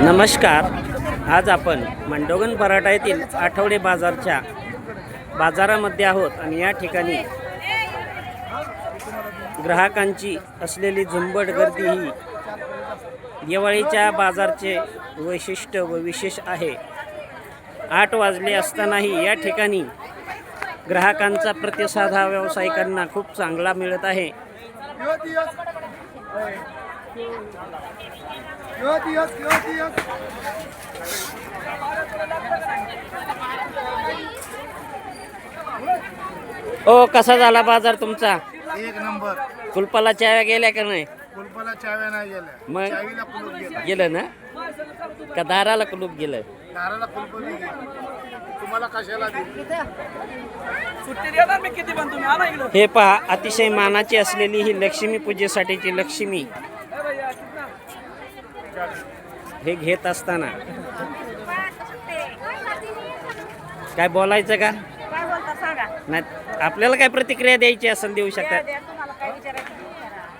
नमस्कार. आज आपण मंडोगन पराठा येथील आठवडे बाजारामध्ये आहोत आणि या ठिकाणी ग्राहकांची असलेली झुंबड गर्दी ही दिवाळीच्या बाजारचे वैशिष्ट्य व विशेष आहे. 8 वाजले असतानाही या ठिकाणी ग्राहकांचा प्रतिसाद हा व्यावसायिकांना खूप चांगला मिळत आहे. ओ कसा झाला बाजार तुमचा? एक नंबर. कुलपाला चाव्या गेल्या का नाही? कुलपाला चाव्या नाही गेल्या. मग चावीला कुलूप गेलं. गेलं ना का दाराला कुलूप गेलं? दाराला कुलूप गेलं. तुम्हाला कशाला दिली? हे पहा, अतिशय मानाची असलेली ही लक्ष्मी पूजेसाठीची लक्ष्मी हे घेत असताना काय बोलायचं का? काय बोलता सांगा. नाही, आपल्याला काय प्रतिक्रिया द्यायची असेल देऊ शकतात. तुम्हाला काय विचारायचं